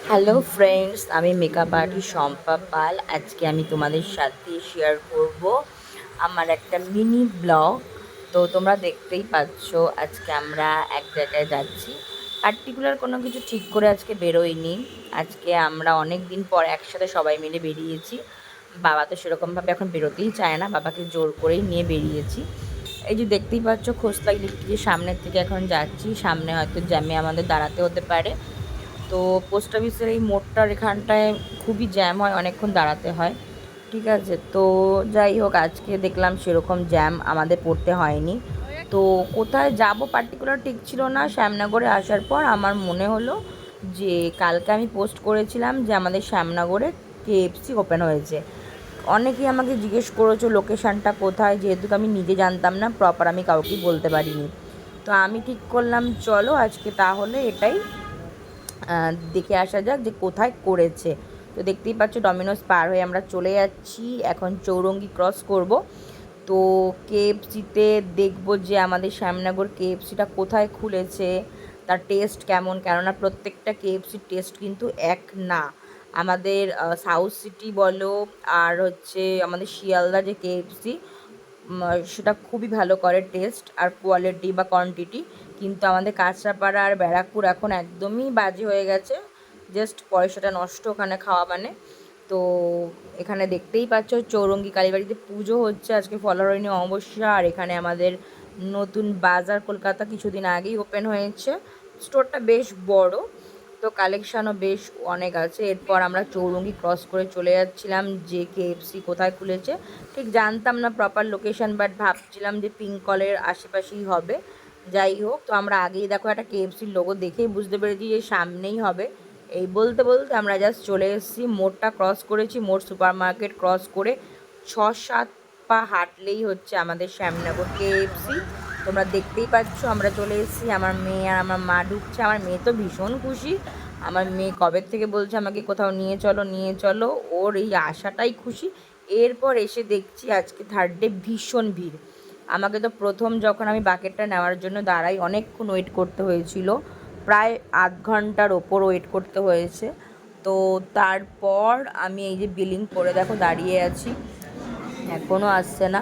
Hello friends, আমি makeup artist Shampa Pal. আজকে আমি তোমাদের সাথে শেয়ার করব আমার একটা মিনি ব্লগ। তো তোমরা দেখতেই পাচ্ছ আজকে আমরা এক জায়গায় যাচ্ছি। পার্টিকুলার কোনো কিছু ঠিক করে আজকে বেরোইনি। আজকে আমরা অনেক দিন পর একসাথে সবাই মিলে বেরিয়েছি। বাবা তো সেরকমভাবে এখন বেরোতেই চায় না, বাবাকে জোর করেই নিয়ে বেরিয়েছি। এই যে দেখতেই পাচ্ছ খোসলা ইলেকট্রিকের সামনের থেকে এখন যাচ্ছি। সামনে হয়তো জ্যামে আমাদের দাঁড়াতে হতে পারে। তো পোস্ট অফিসের এই মোড়টার এখানটায় খুবই জ্যাম হয়, অনেকক্ষণ দাঁড়াতে হয়। ঠিক আছে, তো যাই হোক আজকে দেখলাম সেরকম জ্যাম আমাদের পড়তে হয়নি। তো কোথায় যাব পার্টিকুলার ঠিক ছিল না। শ্যামনগরে আসার পর আমার মনে হলো যে কালকে আমি পোস্ট করেছিলাম যে আমাদের শ্যামনগরে কেএফসি ওপেন হয়েছে। অনেকেই আমাকে জিজ্ঞেস করেছো লোকেশানটা কোথায়, যেহেতু আমি নিজে জানতাম না প্রপার, আমি কাউকেই বলতে পারিনি। তো আমি ঠিক করলাম চলো আজকে তাহলে এটাই দেখে আসা যাক যে কোথায় করেছে। তো দেখতেই পাচ্ছ ডমিনোস পার হয়ে আমরা চলে যাচ্ছি, এখন চৌরঙ্গি ক্রস করব। তো কেএফসিতে দেখব যে আমাদের শ্যামনগর কেএফসিটা কোথায় খুলেছে, তার টেস্ট কেমন, কেননা প্রত্যেকটা কেএফসির টেস্ট কিন্তু এক না। আমাদের সাউথ সিটি বলো আর হচ্ছে আমাদের শিয়ালদা যে কেএফসি, সেটা খুবই ভালো করে টেস্ট আর কোয়ালিটি বা কোয়ান্টিটি। কিন্তু আমাদের কাঁচরাপাড়া আর ব্যারাকপুর এখন একদমই বাজে হয়ে গেছে, জাস্ট পয়সাটা নষ্ট ওখানে খাওয়া মানে। তো এখানে দেখতেই পাচ্ছ চৌরঙ্গি কালীবাড়িতে পুজো হচ্ছে, আজকে ফলহারিণী অমাবস্যা। আর এখানে আমাদের নতুন বাজার কলকাতা কিছুদিন আগেই ওপেন হয়েছে। স্টোরটা বেশ বড়, তো কালেকশানও বেশ অনেক আছে। এরপর আমরা চৌরঙ্গি ক্রস করে চলে যাচ্ছিলাম যে কেএফসি কোথায় খুলেছে। ঠিক জানতাম না প্রপার লোকেশন, বাট ভাবছিলাম যে পিঙ্ক কলের আশেপাশেই হবে। যাই হোক, তো আমরা আগেই দেখো একটা কেএফসির লোগো দেখেই বুঝতে পেরেছি যে সামনেই হবে। এই বলতে বলতে আমরা জাস্ট চলে এসেছি, মোড়টা ক্রস করেছি। মোড় সুপার মার্কেট ক্রস করে 6-7 পা হাঁটলেই হচ্ছে আমাদের শ্যামনগর কেএফসি। তোমরা দেখতেই পাচ্ছ আমরা চলে এসেছি। আমার মেয়ে আর আমার মা ঢুকছে। আমার মেয়ে তো ভীষণ খুশি। আমার মেয়ে কবে থেকে বলছে আমাকে কোথাও নিয়ে চলো নিয়ে চলো, ওর এই আশাটাই খুশি। এরপর এসে দেখছি আজকে থার্ড ডে ভীষণ ভিড়। আমাকে তো প্রথম যখন আমি বাকেটটা নেওয়ার জন্য দাঁড়াই অনেকক্ষণ ওয়েট করতে হয়েছিল, প্রায় আধ ঘন্টার ওপর ওয়েট করতে হয়েছে। তো তারপর আমি এই যে বিলিং করে দেখো দাঁড়িয়ে আছি, এখনও আসছে না।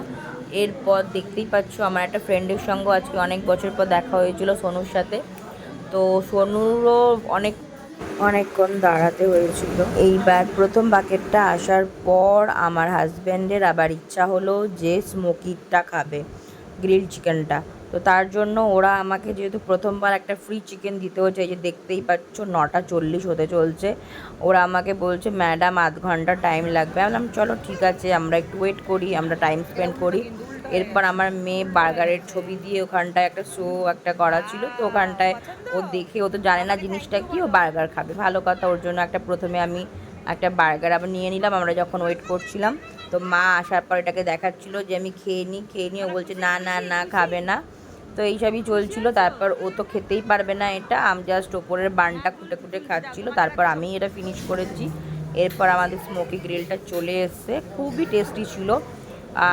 এরপর দেখতেই পাচ্ছ আমার একটা ফ্রেন্ডের সঙ্গে আজকে অনেক বছর পর দেখা হয়েছিল, সোনুর সাথে। তো সোনুরও অনেকক্ষণ দাঁড়াতে হয়েছিল। এইবার প্রথম বাকেটটা আসার পর আমার হাজব্যান্ডের আবার ইচ্ছা হলো যে স্মোকিটা খাবে, গ্রিল চিকেনটা। তো তার জন্য ওরা আমাকে যেহেতু প্রথমবার একটা ফ্রি চিকেন দিতে হচ্ছে, এই যে দেখতেই পাচ্ছ 9:40 হতে চলছে, ওরা আমাকে বলছে ম্যাডাম আধ ঘন্টা টাইম লাগবে। আমি বললাম চলো ঠিক আছে, আমরা একটু ওয়েট করি, আমরা টাইম স্পেন্ড করি। এরপর আমার মেয়ে বার্গারের ছবি দিয়ে ওখানটায় একটা শো একটা করা ছিল, তো ওখানটায় ও দেখে, ও তো জানে না জিনিসটা কি, ও বার্গার খাবে, ভালো কথা। ওর জন্য একটা প্রথমে আমি একটা বার্গার আবার নিয়ে নিলাম আমরা যখন ওয়েট করছিলাম। তো মা আসার পর এটাকে দেখাচ্ছিল যে আমি খেয়ে নিই, ও বলছে না না না খাবে না। তো এইসবই চলছিল। তারপর ও তো খেতেই পারবে না এটা, আমি জাস্ট ওপরের বানটা খুঁটে খুঁটে খাচ্ছিল, তারপর আমি এটা ফিনিশ করেছি। এরপর আমাদের স্মোকি গ্রিলটা চলে এসছে, খুবই টেস্টি ছিল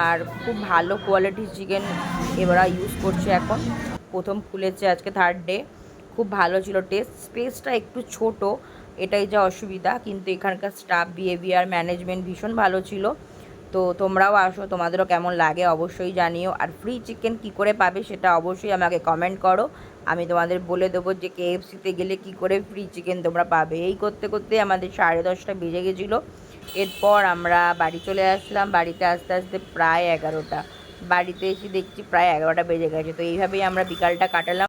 আর খুব ভালো কোয়ালিটির চিকেন এবারা ইউজ করছে এখন। প্রথম খুলেছে আজকে থার্ড ডে, খুব ভালো ছিল টেস্ট। স্পেসটা একটু ছোট, এটাই যা অসুবিধা, কিন্তু এখানকার স্টাফ বিহেভিয়ার ম্যানেজমেন্ট ভীষণ ভালো ছিল। তো তোমরাও আসো, তোমাদেরও কেমন লাগে অবশ্যই জানিও। আর ফ্রি চিকেন কী করে পাবে সেটা অবশ্যই আমাকে কমেন্ট করো, আমি তোমাদের বলে দেবো যে কেএফসিতে গেলে কী করে ফ্রি চিকেন তোমরা পাবে। এই করতে করতে আমাদের 10:30 বেজে গেছিলো। এরপর আমরা বাড়ি চলে আসলাম। বাড়িতে আস্তে আস্তে প্রায় 11টা, বাড়িতে এসে দেখছি প্রায় 11টা বেজে গেছে। তো এইভাবেই আমরা বিকালটা কাটালাম।